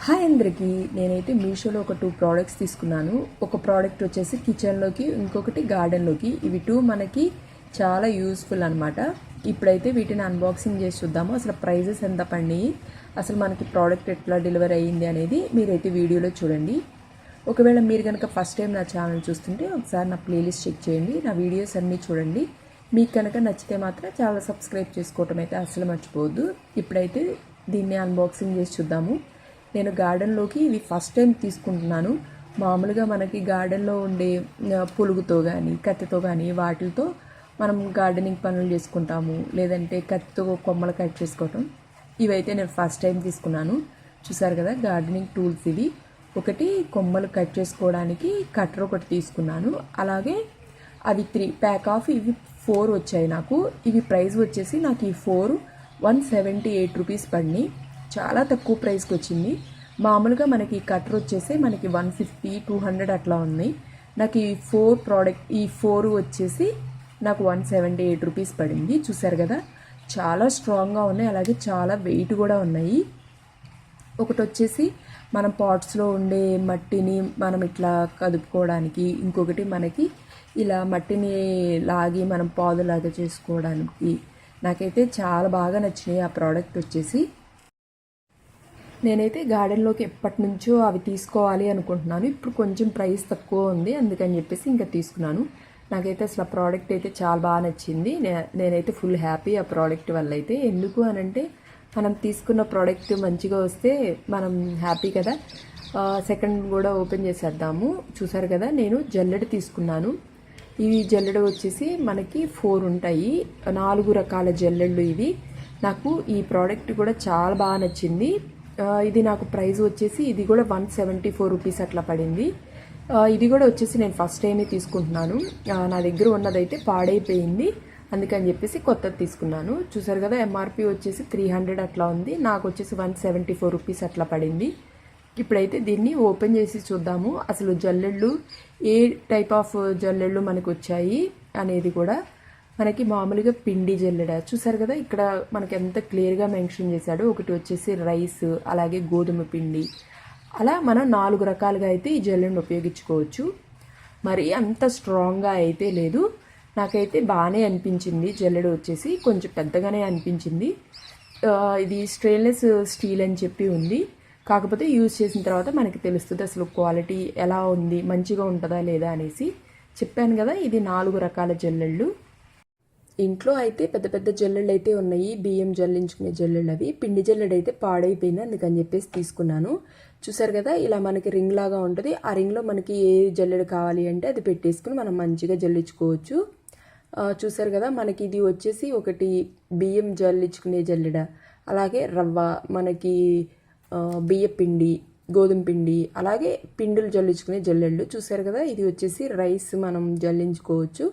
Hi అందరికీ, నేనైతే మీషోలో ఒక 2 ప్రోడక్ట్స్ తీసుకున్నాను. ఒక ప్రోడక్ట్ వచ్చేసి కిచెన్లోకి, ఇంకొకటి గార్డెన్లోకి. ఇవి 2 మనకి చాలా యూస్ఫుల్ అనమాట. ఇప్పుడైతే వీటిని అన్బాక్సింగ్ చేసి చూద్దాము. అసలు ప్రైజెస్ ఎంత పడినాయి, అసలు మనకి ప్రోడక్ట్ ఎట్లా డెలివరీ అయ్యింది అనేది మీరైతే వీడియోలో చూడండి. ఒకవేళ మీరు కనుక ఫస్ట్ టైం నా ఛానల్ చూస్తుంటే ఒకసారి నా ప్లేలిస్ట్ చెక్ చేయండి, నా వీడియోస్ అన్నీ చూడండి. మీకు కనుక నచ్చితే మాత్రం ఛానల్ సబ్స్క్రైబ్ చేసుకోవటం అయితే అసలు మర్చిపోవద్దు. ఇప్పుడైతే దీన్ని అన్బాక్సింగ్ చేసి చూద్దాము. నేను గార్డెన్లోకి ఇవి ఫస్ట్ టైం తీసుకుంటున్నాను. మామూలుగా మనకి గార్డెన్లో ఉండే పులుగుతో కానీ కత్తితో కానీ వాటితో మనం గార్డెనింగ్ పనులు చేసుకుంటాము, లేదంటే కత్తితో కొమ్మలు కట్ చేసుకోవటం. ఇవైతే నేను ఫస్ట్ టైం తీసుకున్నాను. చూసారు కదా గార్డెనింగ్ టూల్స్ ఇవి. ఒకటి కొమ్మలు కట్ చేసుకోవడానికి కట్టర్ ఒకటి తీసుకున్నాను. అలాగే అవి 3 ప్యాక్ ఆఫ్ ఇవి 4 వచ్చాయి నాకు. ఇవి ప్రైస్ వచ్చేసి నాకు ఈ 4 178 రూపీస్ పడినాయి. చాలా తక్కువ ప్రైస్కి వచ్చింది. మామూలుగా మనకి కట్టర్ వచ్చేసి మనకి 150 200 అట్లా ఉన్నాయి. నాకు ఈ 4 వచ్చేసి నాకు 178 రూపీస్ పడింది. చూసారు కదా చాలా స్ట్రాంగ్గా ఉన్నాయి, అలాగే చాలా వెయిట్ కూడా ఉన్నాయి. ఒకటి వచ్చేసి మనం పాట్స్లో ఉండే మట్టిని మనం ఇట్లా కదుపుకోవడానికి, ఇంకొకటి మనకి ఇలా మట్టిని లాగి మనం పాదులాగా చేసుకోవడానికి. నాకైతే చాలా బాగా నచ్చినాయి ఆ ప్రోడక్ట్ వచ్చేసి. నేనైతే గార్డెన్లోకి ఎప్పటి నుంచో అవి తీసుకోవాలి అనుకుంటున్నాను. ఇప్పుడు కొంచెం ప్రైస్ తక్కువ ఉంది, అందుకని చెప్పేసి ఇంకా తీసుకున్నాను. నాకైతే అసలు ఆ ప్రోడక్ట్ అయితే చాలా బాగా నచ్చింది. నేనైతే ఫుల్ హ్యాపీ ఆ ప్రోడక్ట్ వల్ల అయితే. ఎందుకు అనంటే మనం తీసుకున్న ప్రోడక్ట్ మంచిగా వస్తే మనం హ్యాపీ కదా. సెకండ్ కూడా ఓపెన్ చేసేద్దాము. చూసారు కదా నేను జల్లెడ తీసుకున్నాను. ఇవి జల్లెడ వచ్చేసి మనకి 4 ఉంటాయి, 4 రకాల జల్లెళ్ళు ఇవి. నాకు ఈ ప్రోడక్ట్ కూడా చాలా బాగా నచ్చింది. ఇది నాకు ప్రైస్ వచ్చేసి ఇది కూడా 174 రూపీస్ అట్లా పడింది. ఇది కూడా వచ్చేసి నేను ఫస్ట్ టైమే తీసుకుంటున్నాను. నా దగ్గర ఉన్నదైతే పాడైపోయింది, అందుకని చెప్పేసి కొత్తది తీసుకున్నాను. చూసారు కదా ఎంఆర్పి వచ్చేసి 300 అట్లా ఉంది, నాకు వచ్చేసి 174 రూపీస్ అట్లా పడింది. ఇప్పుడైతే దీన్ని ఓపెన్ చేసి చూద్దాము అసలు జల్లెళ్ళు ఏ టైప్ ఆఫ్ జల్లెళ్ళు మనకు వచ్చాయి అనేది కూడా. మనకి మామూలుగా పిండి జల్లెడ చూసారు కదా, ఇక్కడ మనకి ఎంత క్లియర్గా మెన్షన్ చేశాడు. ఒకటి వచ్చేసి రైస్, అలాగే గోధుమ పిండి, అలా మనం 4 రకాలుగా అయితే ఈ జల్లెడను ఉపయోగించుకోవచ్చు. మరి అంత స్ట్రాంగ్గా అయితే లేదు, నాకైతే బాగానే అనిపించింది. జల్లెడ వచ్చేసి కొంచెం పెద్దగానే అనిపించింది. ఇది స్టెయిన్లెస్ స్టీల్ అని చెప్పి ఉంది, కాకపోతే యూజ్ చేసిన తర్వాత మనకి తెలుస్తుంది అసలు క్వాలిటీ ఎలా ఉంది, మంచిగా ఉంటుందా లేదా అనేసి. చెప్పాను కదా ఇది 4 రకాల జల్లెళ్ళు. ఇంట్లో అయితే పెద్ద పెద్ద జల్లెళ్ళు అయితే ఉన్నాయి, బియ్యం జల్లించుకునే జల్లెళ్ళు. అవి పిండి జల్లెడు అయితే పాడైపోయింది, అందుకని చెప్పేసి తీసుకున్నాను. చూసారు కదా ఇలా మనకి రింగ్ లాగా ఉంటుంది. ఆ రింగ్లో మనకి ఏ జల్లెడు కావాలి అంటే అది పెట్టేసుకుని మనం మంచిగా జల్లించుకోవచ్చు. చూసారు కదా మనకి ఇది వచ్చేసి ఒకటి బియ్యం జల్లించుకునే జల్లెడ, అలాగే రవ్వ, మనకి బియ్య పిండి, గోధుమ పిండి, అలాగే పిండిలు జల్లించుకునే జల్లెళ్ళు. చూసారు కదా ఇది వచ్చేసి రైస్ మనం జల్లించుకోవచ్చు.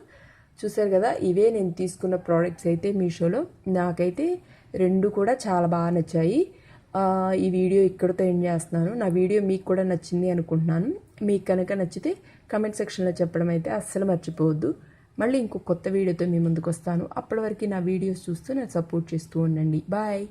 చూసారు కదా ఇవే నేను తీసుకున్న ప్రోడక్ట్స్ అయితే మీషోలో. నాకైతే 2 కూడా చాలా బాగా నచ్చాయి. ఈ వీడియో ఇక్కడితో ఎండ్ చేస్తున్నాను. నా వీడియో మీకు కూడా నచ్చింది అనుకుంటున్నాను. మీకు కనుక నచ్చితే కమెంట్ సెక్షన్లో చెప్పడం అయితే అస్సలు మర్చిపోవద్దు. మళ్ళీ ఇంకో కొత్త వీడియోతో మీ ముందుకు వస్తాను. అప్పటి వరకు నా వీడియోస్ చూస్తూ నేను సపోర్ట్ చేస్తూ ఉండండి. బాయ్.